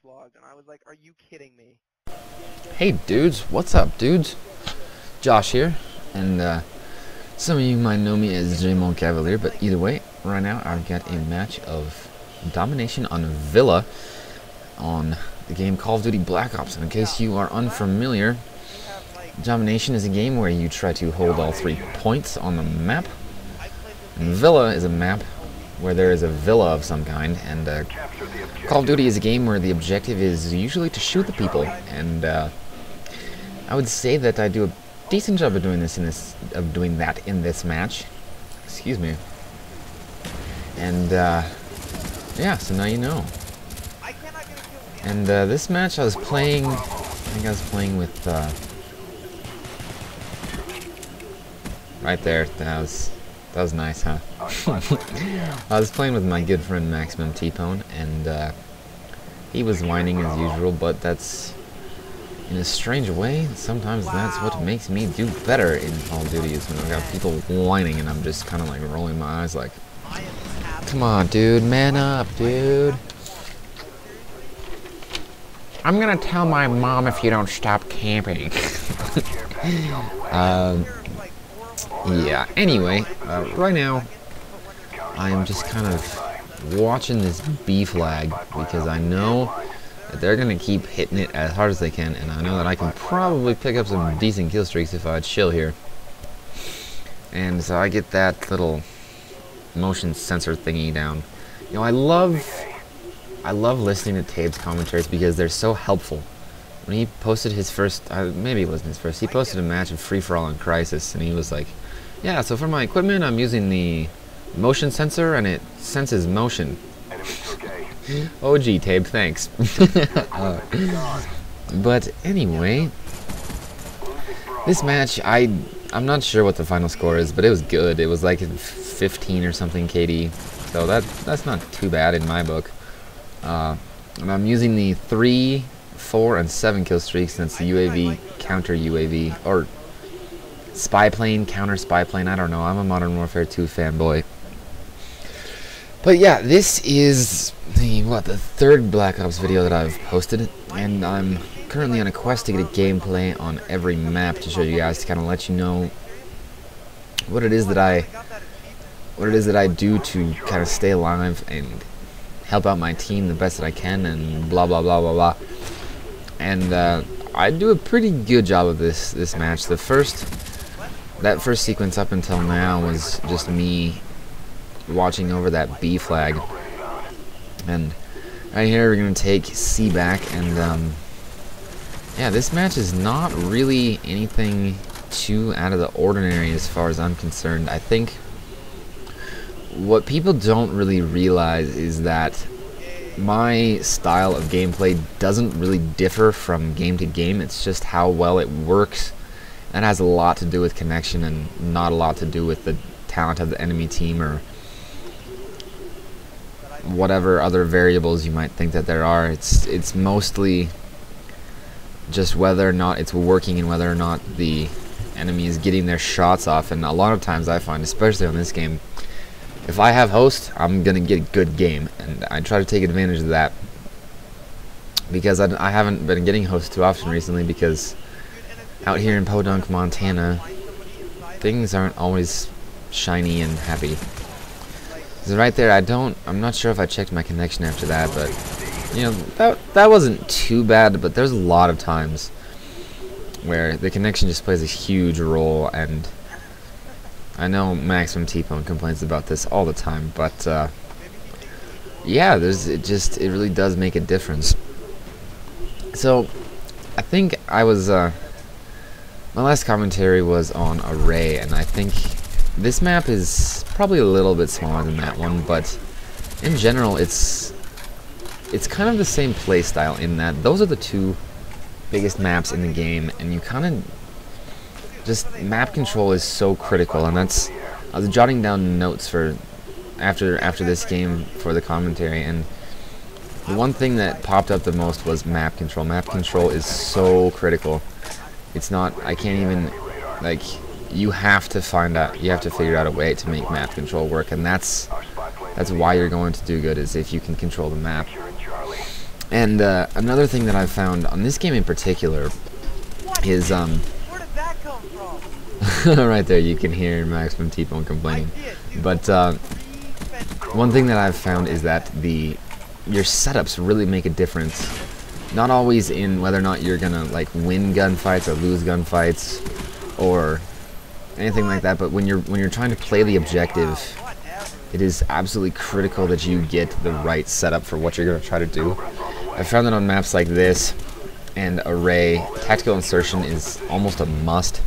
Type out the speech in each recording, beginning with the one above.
vlog, and I was like, are you kidding me? Hey dudes, what's up dudes? Josh here, and some of you might know me as J-Mo Cavalier, but either way, right now I've got a match of Domination on Villa on the game Call of Duty Black Ops. And in case you are unfamiliar, Domination is a game where you try to hold all 3 points on the map, and Villa is a map where there is a villa of some kind, and Call of Duty is a game where the objective is usually to shoot the people, and I would say that I do a decent job of doing that in this match. Excuse me. And yeah, so now you know. And this match I think I was playing with right there. That was nice, huh? I was playing with my good friend Maximum T-Pone, and he was whining as usual, but that's, in a strange way, sometimes that's what makes me do better in Call of Duty, is when I've got people whining and I'm just kind of like rolling my eyes like, come on dude, man up dude. I'm gonna tell my mom if you don't stop camping. Yeah, anyway, right now, I am just kind of watching this B flag, because I know that they're going to keep hitting it as hard as they can, and I know that I can probably pick up some decent kill streaks if I chill here. And so I get that little motion sensor thingy down. You know, I love listening to Tabe's commentaries because they're so helpful. When he posted his first, maybe it wasn't his first, he posted a match of Free-for-All and Crisis, and he was like, yeah, so for my equipment, I'm using the motion sensor, and it senses motion. Oh, gee, Tabe, thanks. But anyway, this match, I'm not sure what the final score is, but it was good. It was like 15 or something KD, so that's not too bad in my book. And I'm using the 3, 4, and 7 kill streaks, since the UAV, counter UAV, or spy plane, counter spy plane, I don't know, I'm a Modern Warfare 2 fanboy. But yeah, this is the 3rd Black Ops video that I've posted, and I'm currently on a quest to get a gameplay on every map to show you guys, to kind of let you know what it is that I do to kind of stay alive and help out my team the best that I can, and blah blah blah blah blah. And I do a pretty good job of this match. That first sequence up until now was just me watching over that B flag, and right here we're gonna take C back, and yeah, this match is not really anything too out of the ordinary as far as I'm concerned. I think what people don't really realize is that my style of gameplay doesn't really differ from game to game. It's just how well it works. That has a lot to do with connection, and not a lot to do with the talent of the enemy team, or whatever other variables you might think that there are. It's mostly just whether or not it's working, and whether or not the enemy is getting their shots off. And a lot of times I find, especially on this game, if I have host, I'm gonna get a good game, and I try to take advantage of that, because I haven't been getting host too often recently, because out here in Podunk, Montana, things aren't always shiny and happy. So right there, I'm not sure if I checked my connection after that, but you know, that wasn't too bad. But there's a lot of times where the connection just plays a huge role, and I know Maximum T-Pone complains about this all the time, but yeah, it really does make a difference. So I think my last commentary was on Array, and I think this map is probably a little bit smaller than that one, but in general it's kind of the same play style, in that those are the 2 biggest maps in the game, and you kind of just, map control is so critical. And I was jotting down notes for after this game for the commentary, and the one thing that popped up the most was map control. Map control is so critical. It's not, I can't even, like, you have to figure out a way to make map control work, and that's why you're going to do good, is if you can control the map. And another thing that I've found on this game in particular is Where did that come from? right there you can hear Maximum T-Bone complaining. But one thing that I've found is that your setups really make a difference. Not always in whether or not you're gonna like win gunfights or lose gunfights or anything like that, but when you're trying to play the objective, it is absolutely critical that you get the right setup for what you're gonna try to do. I found that on maps like this and Array, tactical insertion is almost a must,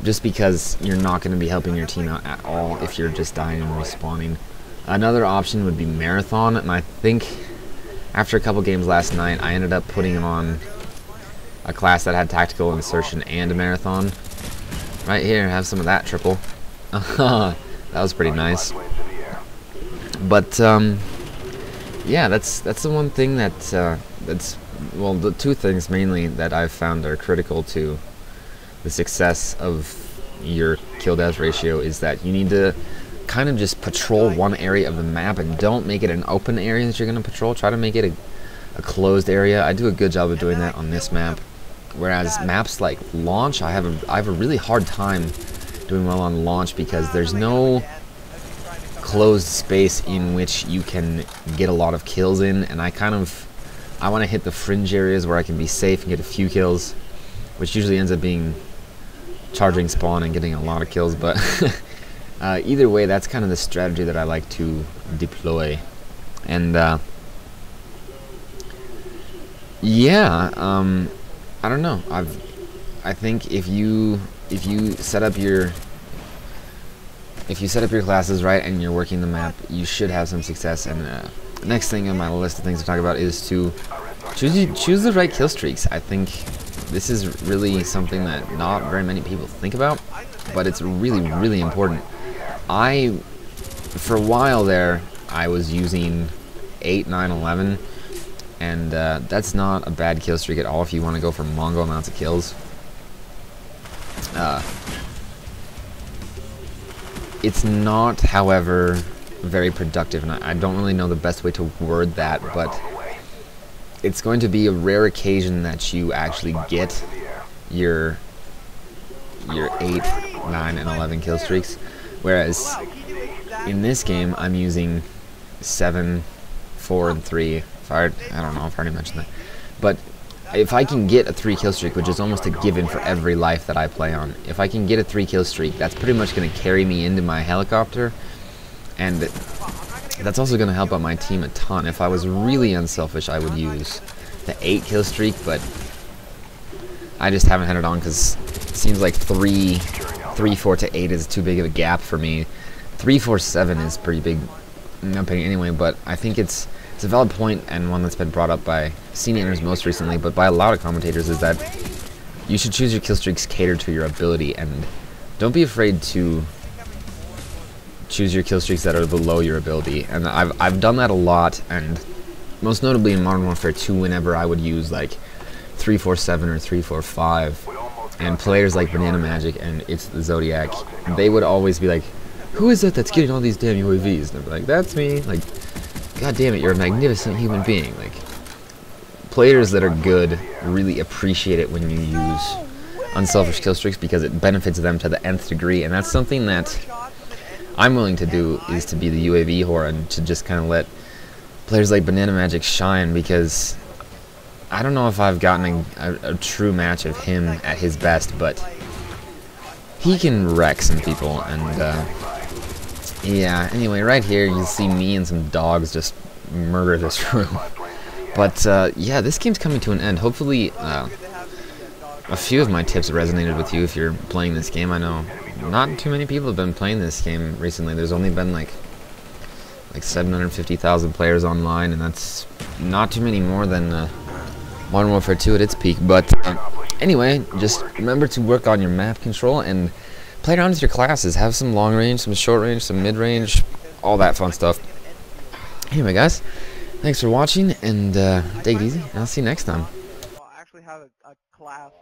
just because you're not going to be helping your team out at all if you're just dying and respawning. Another option would be Marathon, and I think after a couple games last night, I ended up putting on a class that had tactical insertion and a Marathon. Right here, have some of that triple. That was pretty nice. But yeah, that's the one thing that's well, the two things mainly that I've found are critical to the success of your kill death ratio is that you need to kind of just patrol one area of the map and don't make it an open area that you're going to patrol. Try to make it a closed area. I do a good job of doing that on this map, whereas maps like Launch, I have a really hard time doing well on Launch because there's no closed space in which you can get a lot of kills in, and I want to hit the fringe areas where I can be safe and get a few kills, which usually ends up being charging spawn and getting a lot of kills. But either way, that's kind of the strategy that I like to deploy. And yeah, I don't know. I think if you set up your classes right and you're working the map, you should have some success. And the next thing on my list of things to talk about is to choose the right kill streaks. I think this is really something that not very many people think about, but it's really, really important. For a while there, I was using 8, 9, 11, and that's not a bad kill streak at all if you want to go for Mongo amounts of kills. It's not, however, very productive, and I don't really know the best way to word that, but it's going to be a rare occasion that you actually get your 8, 9, and 11 kill streaks, whereas in this game I'm using 7, 4, and 3. I don't know if I already mentioned that, but if I can get a 3 kill streak, which is almost a given for every life that I play on, if I can get a 3 kill streak, that's pretty much going to carry me into my helicopter, and that's also going to help out my team a ton. If I was really unselfish, I would use the 8 kill streak, but I just haven't had it on because it seems like 3, 4 to 8 is too big of a gap for me. 3, 4, 7 is pretty big in my opinion anyway, but I think it's a valid point, and one that's been brought up by CNAtors most recently, but by a lot of commentators, is that you should choose your kill streaks catered to your ability, and don't be afraid to choose your kill streaks that are below your ability. And I've done that a lot, and most notably in Modern Warfare 2, whenever I would use like 347 or 345, and players like Banana Magic and It's the Zodiac, they would always be like, "Who is it that's getting all these damn UAVs?" And I'd be like, "That's me." Like, God damn it, you're a magnificent human being. Like, players that are good really appreciate it when you use unselfish kill streaks because it benefits them to the nth degree, and that's something that I'm willing to do, is to be the UAV whore and to just kind of let players like Banana Magic shine, because I don't know if I've gotten a true match of him at his best, but he can wreck some people. And yeah, anyway, right here you see me and some dogs just murder this room. But yeah, this game's coming to an end. Hopefully a few of my tips resonated with you if you're playing this game. I know not too many people have been playing this game recently. There's only been like 750,000 players online, and that's not too many more than Modern Warfare 2 at its peak. But anyway, just remember to work on your map control and play around with your classes. Have some long range, some short range, some mid range, all that fun stuff. Anyway, guys, thanks for watching, and take it easy, and I'll see you next time. I'll actually have a class